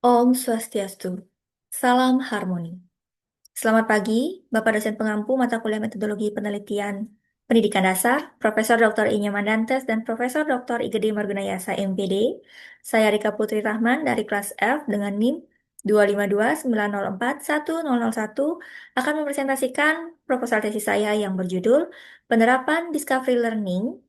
Om Swastiastu. Salam harmoni. Selamat pagi, Bapak dosen pengampu mata kuliah Metodologi Penelitian Pendidikan Dasar, Profesor Dr. Inya Mandantes dan Profesor Dr. Igede Margunayasa MPD. Saya Rika Putri Rahman dari kelas F dengan NIM 252904101 akan mempresentasikan proposal tesis saya yang berjudul Penerapan Discovery Learning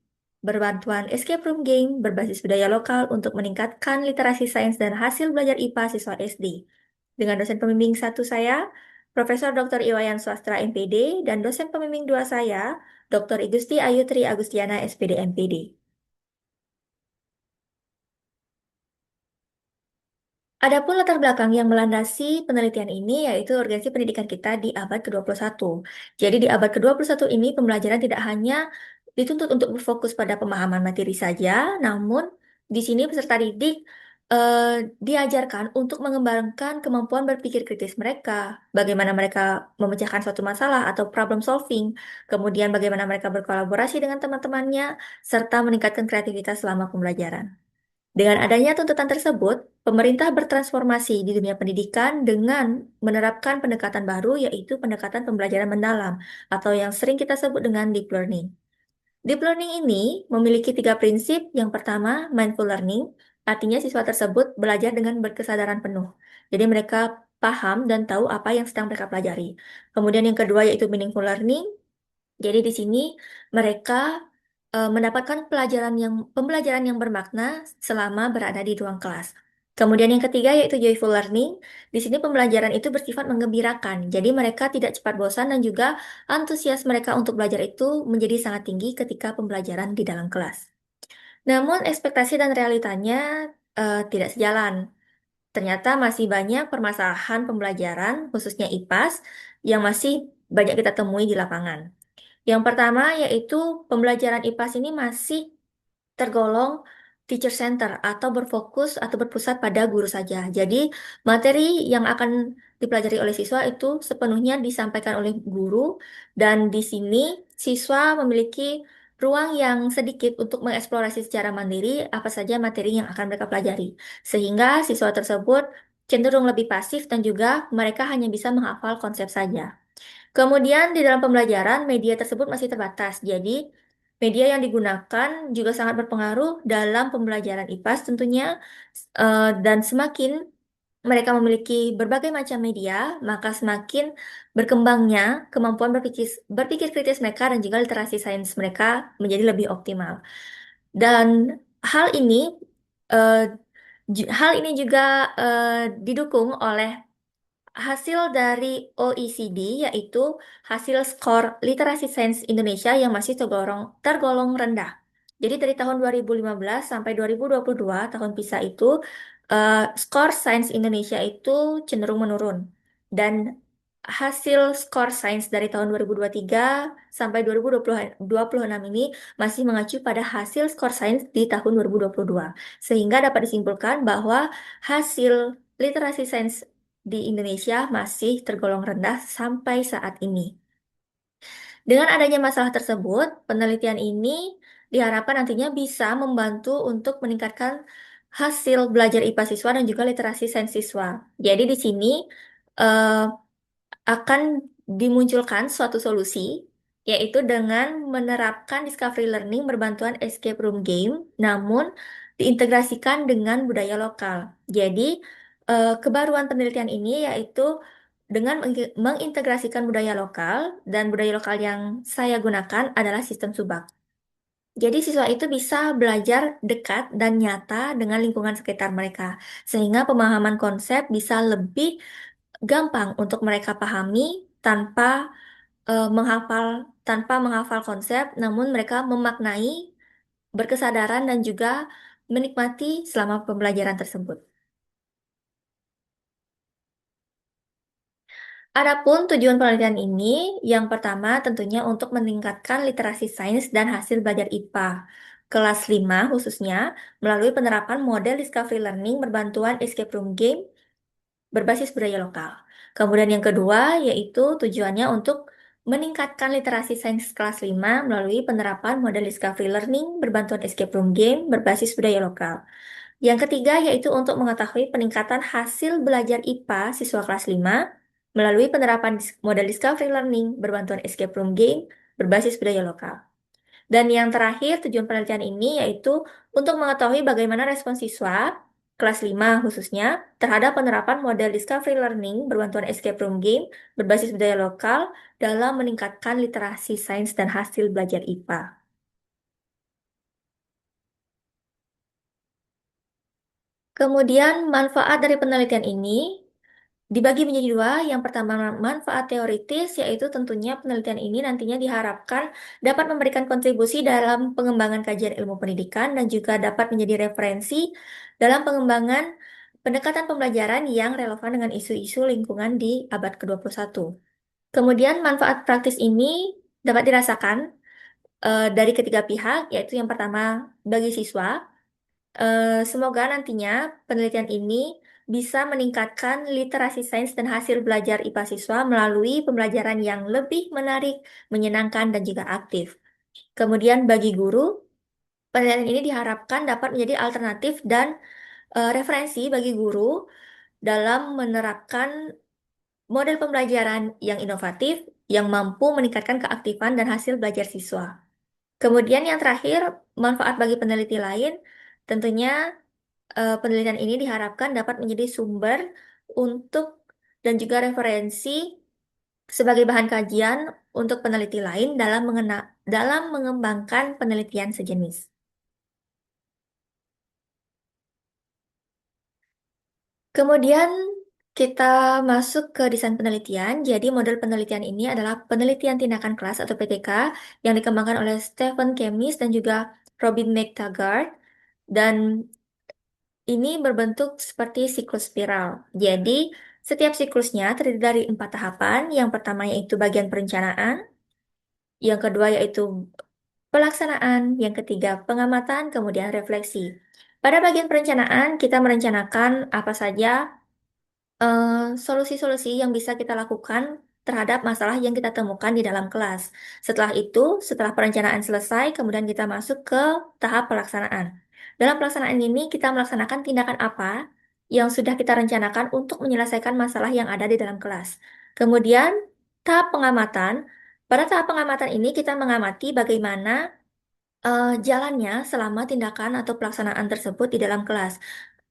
berbantuan escape room game berbasis budaya lokal untuk meningkatkan literasi sains dan hasil belajar IPA siswa SD. Dengan dosen pembimbing satu saya, Profesor Dr. Iwayan Swastra MPD, dan dosen pembimbing dua saya, Dr. Igusti Ayu Tri Agustiana SPD MPD. Adapun latar belakang yang melandasi penelitian ini yaitu urgensi pendidikan kita di abad ke-21. Jadi di abad ke-21 ini pembelajaran tidak hanya dituntut untuk berfokus pada pemahaman materi saja, namun di sini peserta didik diajarkan untuk mengembangkan kemampuan berpikir kritis mereka, bagaimana mereka memecahkan suatu masalah atau problem solving, kemudian bagaimana mereka berkolaborasi dengan teman-temannya, serta meningkatkan kreativitas selama pembelajaran. Dengan adanya tuntutan tersebut, pemerintah bertransformasi di dunia pendidikan dengan menerapkan pendekatan baru, yaitu pendekatan pembelajaran mendalam, atau yang sering kita sebut dengan deep learning. Deep learning ini memiliki tiga prinsip. Yang pertama, mindful learning, artinya siswa tersebut belajar dengan berkesadaran penuh. Jadi mereka paham dan tahu apa yang sedang mereka pelajari. Kemudian yang kedua yaitu meaningful learning, jadi di sini mereka mendapatkan pembelajaran yang bermakna selama berada di ruang kelas. Kemudian yang ketiga yaitu joyful learning. Di sini pembelajaran itu bersifat menggembirakan. Jadi mereka tidak cepat bosan dan juga antusias mereka untuk belajar itu menjadi sangat tinggi ketika pembelajaran di dalam kelas. Namun ekspektasi dan realitanya tidak sejalan. Ternyata masih banyak permasalahan pembelajaran, khususnya IPAS, yang masih banyak kita temui di lapangan. Yang pertama yaitu pembelajaran IPAS ini masih tergolong teacher center atau berfokus atau berpusat pada guru saja. Jadi materi yang akan dipelajari oleh siswa itu sepenuhnya disampaikan oleh guru dan di sini siswa memiliki ruang yang sedikit untuk mengeksplorasi secara mandiri apa saja materi yang akan mereka pelajari. Sehingga siswa tersebut cenderung lebih pasif dan juga mereka hanya bisa menghafal konsep saja. Kemudian di dalam pembelajaran media tersebut masih terbatas. Jadi media yang digunakan juga sangat berpengaruh dalam pembelajaran IPAS tentunya. Dan semakin mereka memiliki berbagai macam media, maka semakin berkembangnya kemampuan berpikir kritis mereka dan juga literasi sains mereka menjadi lebih optimal. Dan hal ini eh, hal ini juga didukung oleh hasil dari OECD, yaitu hasil skor literasi sains Indonesia yang masih tergolong rendah. Jadi dari tahun 2015 sampai 2022, tahun PISA itu, skor sains Indonesia itu cenderung menurun. Dan hasil skor sains dari tahun 2023 sampai 2026 ini masih mengacu pada hasil skor sains di tahun 2022. Sehingga dapat disimpulkan bahwa hasil literasi sains di Indonesia masih tergolong rendah sampai saat ini. Dengan adanya masalah tersebut, penelitian ini diharapkan nantinya bisa membantu untuk meningkatkan hasil belajar IPA siswa dan juga literasi sains siswa. Jadi di sini eh, akan dimunculkan suatu solusi, yaitu dengan menerapkan discovery learning berbantuan escape room game, namun diintegrasikan dengan budaya lokal. Jadi, kebaruan penelitian ini yaitu dengan mengintegrasikan budaya lokal, dan budaya lokal yang saya gunakan adalah sistem subak. Jadi siswa itu bisa belajar dekat dan nyata dengan lingkungan sekitar mereka, sehingga pemahaman konsep bisa lebih gampang untuk mereka pahami tanpa eh, menghafal menghafal konsep, namun mereka memaknai, berkesadaran dan juga menikmati selama pembelajaran tersebut. Adapun tujuan penelitian ini, yang pertama tentunya untuk meningkatkan literasi sains dan hasil belajar IPA kelas 5 khususnya melalui penerapan model discovery learning berbantuan escape room game berbasis budaya lokal. Kemudian yang kedua yaitu tujuannya untuk meningkatkan literasi sains kelas 5 melalui penerapan model discovery learning berbantuan escape room game berbasis budaya lokal. Yang ketiga yaitu untuk mengetahui peningkatan hasil belajar IPA siswa kelas 5 melalui penerapan model discovery learning berbantuan escape room game berbasis budaya lokal. Dan yang terakhir, tujuan penelitian ini yaitu untuk mengetahui bagaimana respons siswa kelas 5 khususnya terhadap penerapan model discovery learning berbantuan escape room game berbasis budaya lokal dalam meningkatkan literasi sains dan hasil belajar IPA. Kemudian manfaat dari penelitian ini dibagi menjadi dua. Yang pertama, manfaat teoritis, yaitu tentunya penelitian ini nantinya diharapkan dapat memberikan kontribusi dalam pengembangan kajian ilmu pendidikan dan juga dapat menjadi referensi dalam pengembangan pendekatan pembelajaran yang relevan dengan isu-isu lingkungan di abad ke-21. Kemudian manfaat praktis ini dapat dirasakan dari ketiga pihak, yaitu yang pertama bagi siswa. Semoga nantinya penelitian ini bisa meningkatkan literasi sains dan hasil belajar IPA siswa melalui pembelajaran yang lebih menarik, menyenangkan, dan juga aktif. Kemudian bagi guru, penelitian ini diharapkan dapat menjadi alternatif dan referensi bagi guru dalam menerapkan model pembelajaran yang inovatif, yang mampu meningkatkan keaktifan dan hasil belajar siswa. Kemudian yang terakhir, manfaat bagi peneliti lain, tentunya penelitian ini diharapkan dapat menjadi sumber untuk dan juga referensi sebagai bahan kajian untuk peneliti lain dalam mengembangkan penelitian sejenis. Kemudian kita masuk ke desain penelitian. Jadi model penelitian ini adalah penelitian tindakan kelas atau PTK yang dikembangkan oleh Stephen Kemis dan juga Robin McTaggart. Dan ini berbentuk seperti siklus spiral. Jadi, setiap siklusnya terdiri dari 4 tahapan. Yang pertama yaitu bagian perencanaan, yang kedua yaitu pelaksanaan, yang ketiga pengamatan, kemudian refleksi. Pada bagian perencanaan, kita merencanakan apa saja eh, solusi-solusi yang bisa kita lakukan terhadap masalah yang kita temukan di dalam kelas. Setelah itu, setelah perencanaan selesai, kemudian kita masuk ke tahap pelaksanaan. Dalam pelaksanaan ini, kita melaksanakan tindakan apa yang sudah kita rencanakan untuk menyelesaikan masalah yang ada di dalam kelas. Kemudian, tahap pengamatan. Pada tahap pengamatan ini, kita mengamati bagaimana jalannya selama tindakan atau pelaksanaan tersebut di dalam kelas.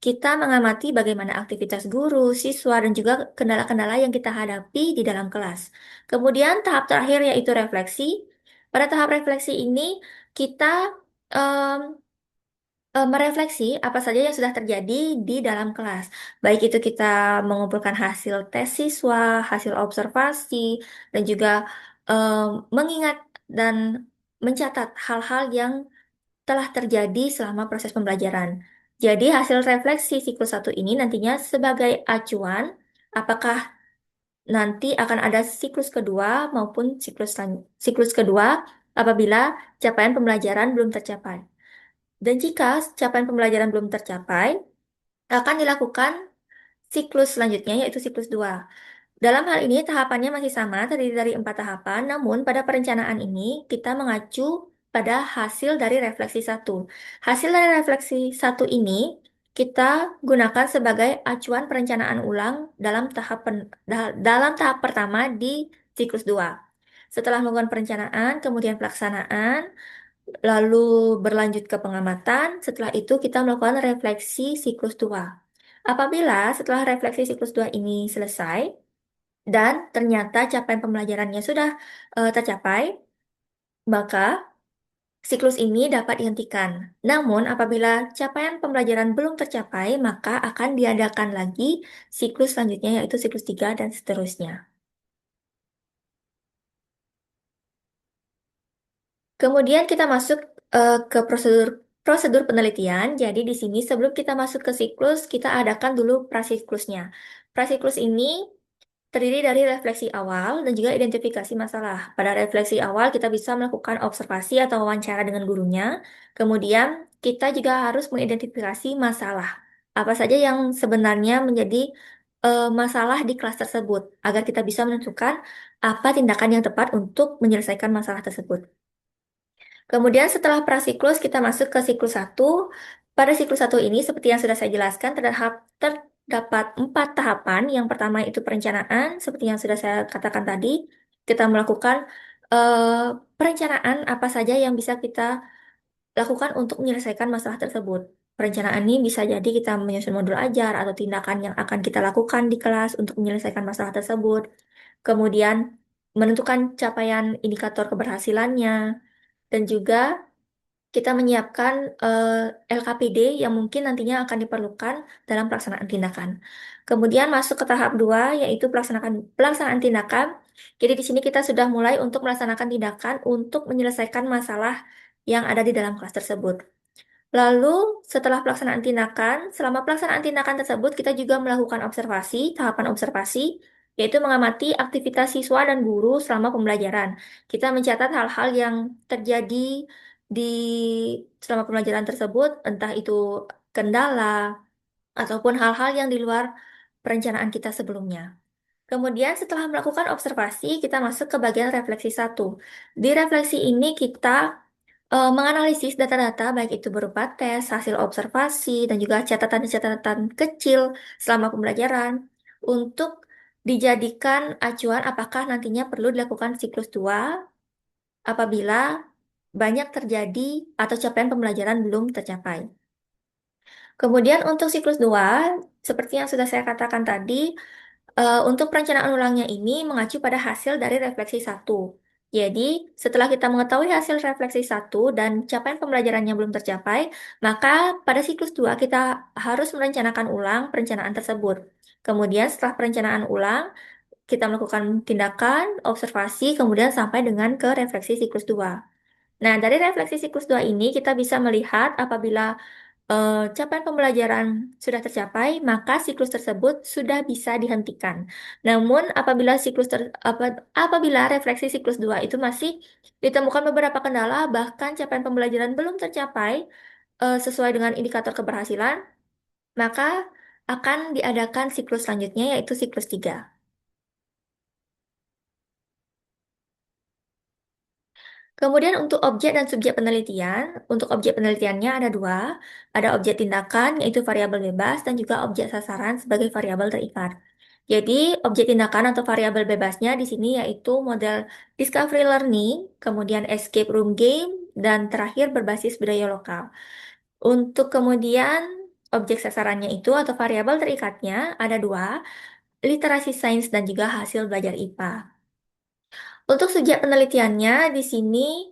Kita mengamati bagaimana aktivitas guru, siswa, dan juga kendala-kendala yang kita hadapi di dalam kelas. Kemudian tahap terakhir yaitu refleksi. Pada tahap refleksi ini kita em, merefleksi apa saja yang sudah terjadi di dalam kelas. Baik itu kita mengumpulkan hasil tes siswa, hasil observasi, dan juga em, mengingat dan mencatat hal-hal yang telah terjadi selama proses pembelajaran. Jadi hasil refleksi siklus 1 ini nantinya sebagai acuan apakah nanti akan ada siklus kedua maupun siklus kedua apabila capaian pembelajaran belum tercapai. Dan jika capaian pembelajaran belum tercapai, akan dilakukan siklus selanjutnya yaitu siklus 2. Dalam hal ini tahapannya masih sama, terdiri dari 4 tahapan, namun pada perencanaan ini kita mengacu pada hasil dari refleksi 1. Hasil dari refleksi 1 ini kita gunakan sebagai acuan perencanaan ulang dalam tahap pertama di siklus 2. Setelah melakukan perencanaan, kemudian pelaksanaan, lalu berlanjut ke pengamatan, setelah itu kita melakukan refleksi siklus 2. Apabila setelah refleksi siklus 2 ini selesai, dan ternyata capaian pembelajarannya sudah tercapai, maka siklus ini dapat dihentikan. Namun, apabila capaian pembelajaran belum tercapai, maka akan diadakan lagi siklus selanjutnya, yaitu siklus 3 dan seterusnya. Kemudian kita masuk ke prosedur prosedur penelitian. Jadi di sini sebelum kita masuk ke siklus, kita adakan dulu prasiklusnya. Prasiklus ini terdiri dari refleksi awal dan juga identifikasi masalah. Pada refleksi awal, kita bisa melakukan observasi atau wawancara dengan gurunya. Kemudian, kita juga harus mengidentifikasi masalah. Apa saja yang sebenarnya menjadi masalah di kelas tersebut, agar kita bisa menentukan apa tindakan yang tepat untuk menyelesaikan masalah tersebut. Kemudian setelah prasiklus, kita masuk ke siklus 1. Pada siklus satu ini, seperti yang sudah saya jelaskan, terdapat 4 tahapan. Yang pertama itu perencanaan, seperti yang sudah saya katakan tadi. Kita melakukan perencanaan apa saja yang bisa kita lakukan untuk menyelesaikan masalah tersebut. Perencanaan ini bisa jadi kita menyusun modul ajar atau tindakan yang akan kita lakukan di kelas untuk menyelesaikan masalah tersebut. Kemudian menentukan capaian indikator keberhasilannya, dan juga kita menyiapkan LKPD yang mungkin nantinya akan diperlukan dalam pelaksanaan tindakan. Kemudian masuk ke tahap 2 yaitu pelaksanaan tindakan. Jadi di sini kita sudah mulai untuk melaksanakan tindakan untuk menyelesaikan masalah yang ada di dalam kelas tersebut. Lalu, setelah pelaksanaan tindakan, selama pelaksanaan tindakan tersebut, kita juga melakukan observasi, tahapan observasi, yaitu mengamati aktivitas siswa dan guru selama pembelajaran. Kita mencatat hal-hal yang terjadi di selama pembelajaran tersebut, entah itu kendala ataupun hal-hal yang di luar perencanaan kita sebelumnya. Kemudian setelah melakukan observasi, kita masuk ke bagian refleksi satu. Di refleksi ini kita menganalisis data-data baik itu berupa tes, hasil observasi, dan juga catatan-catatan kecil selama pembelajaran untuk dijadikan acuan apakah nantinya perlu dilakukan siklus 2 apabila banyak terjadi atau capaian pembelajaran belum tercapai. Kemudian untuk siklus 2 seperti yang sudah saya katakan tadi, untuk perencanaan ulangnya ini mengacu pada hasil dari refleksi satu. Jadi, setelah kita mengetahui hasil refleksi satu dan capaian pembelajarannya belum tercapai, maka pada siklus 2 kita harus merencanakan ulang perencanaan tersebut. Kemudian setelah perencanaan ulang, kita melakukan tindakan, observasi, kemudian sampai dengan ke refleksi siklus 2. Nah, dari refleksi siklus 2 ini kita bisa melihat apabila capaian pembelajaran sudah tercapai, maka siklus tersebut sudah bisa dihentikan. Namun, apabila refleksi siklus 2 itu masih ditemukan beberapa kendala, bahkan capaian pembelajaran belum tercapai sesuai dengan indikator keberhasilan, maka akan diadakan siklus selanjutnya, yaitu siklus 3. Kemudian untuk objek dan subjek penelitian, untuk objek penelitiannya ada dua, ada objek tindakan yaitu variabel bebas dan juga objek sasaran sebagai variabel terikat. Jadi objek tindakan atau variabel bebasnya di sini yaitu model discovery learning, kemudian escape room game, dan terakhir berbasis budaya lokal. Untuk kemudian objek sasarannya itu atau variabel terikatnya ada dua, literasi sains dan juga hasil belajar IPA. Untuk subjek penelitiannya di sini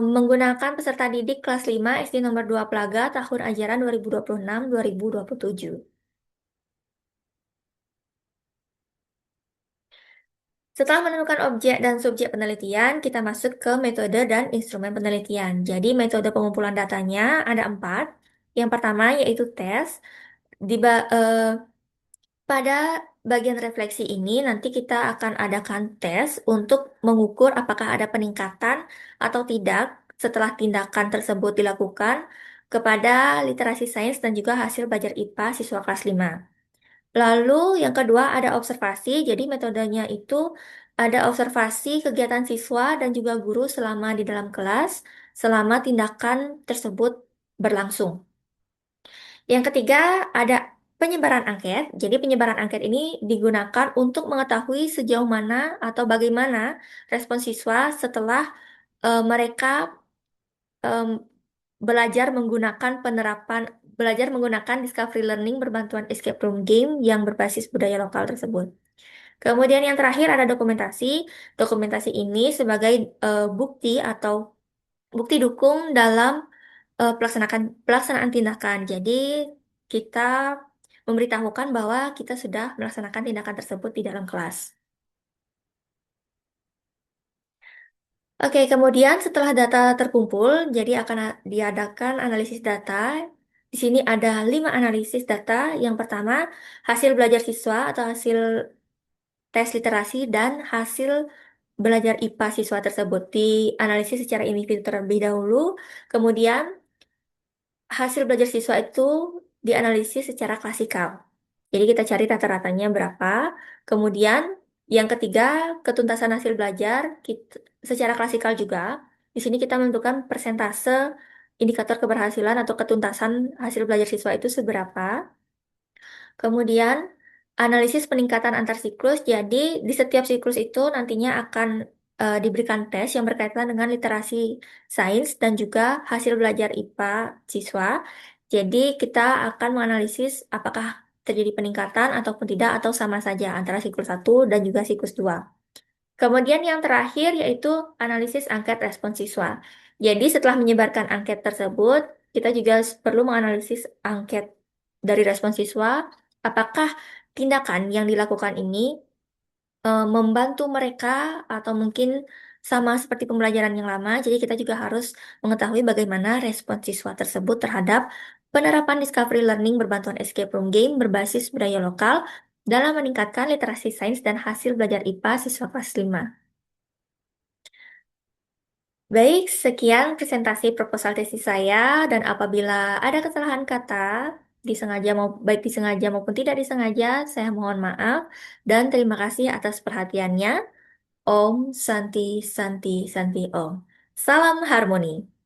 menggunakan peserta didik kelas 5 SD nomor 2 Plaga tahun ajaran 2026-2027. Setelah menemukan objek dan subjek penelitian, kita masuk ke metode dan instrumen penelitian. Jadi metode pengumpulan datanya ada 4. Yang pertama yaitu tes. Di, ba- eh, Pada bagian refleksi ini nanti kita akan adakan tes untuk mengukur apakah ada peningkatan atau tidak setelah tindakan tersebut dilakukan kepada literasi sains dan juga hasil belajar IPA siswa kelas 5. Lalu yang kedua ada observasi, jadi metodenya itu ada observasi kegiatan siswa dan juga guru selama di dalam kelas, selama tindakan tersebut berlangsung. Yang ketiga, ada penyebaran angket. Jadi penyebaran angket ini digunakan untuk mengetahui sejauh mana atau bagaimana respon siswa setelah mereka em, belajar menggunakan discovery learning berbantuan escape room game yang berbasis budaya lokal tersebut. Kemudian yang terakhir ada dokumentasi. Dokumentasi ini sebagai bukti atau bukti dukung dalam pelaksanaan tindakan. Jadi kita memberitahukan bahwa kita sudah melaksanakan tindakan tersebut di dalam kelas. Oke, kemudian setelah data terkumpul, jadi akan diadakan analisis data. Di sini ada 5 analisis data. Yang pertama, hasil belajar siswa atau hasil tes literasi dan hasil belajar IPA siswa tersebut dianalisis secara individu terlebih dahulu. Kemudian hasil belajar siswa itu dianalisis secara klasikal. Jadi kita cari rata-ratanya berapa. Kemudian yang ketiga, ketuntasan hasil belajar secara klasikal juga. Di sini kita menentukan persentase indikator keberhasilan atau ketuntasan hasil belajar siswa itu seberapa. Kemudian, analisis peningkatan antar siklus. Jadi, di setiap siklus itu nantinya akan diberikan tes yang berkaitan dengan literasi sains dan juga hasil belajar IPA siswa. Jadi, kita akan menganalisis apakah terjadi peningkatan ataupun tidak, atau sama saja antara siklus 1 dan juga siklus 2. Kemudian yang terakhir yaitu analisis angket respon siswa. Jadi setelah menyebarkan angket tersebut, kita juga perlu menganalisis angket dari respon siswa, apakah tindakan yang dilakukan ini membantu mereka atau mungkin sama seperti pembelajaran yang lama. Jadi kita juga harus mengetahui bagaimana respon siswa tersebut terhadap penerapan discovery learning berbantuan escape room game berbasis budaya lokal dalam meningkatkan literasi sains dan hasil belajar IPA siswa kelas 5. Baik, sekian presentasi proposal tesis saya dan apabila ada kesalahan kata, disengaja mau baik disengaja maupun tidak disengaja, saya mohon maaf dan terima kasih atas perhatiannya. Om Santi Santi Santi Om. Salam harmoni.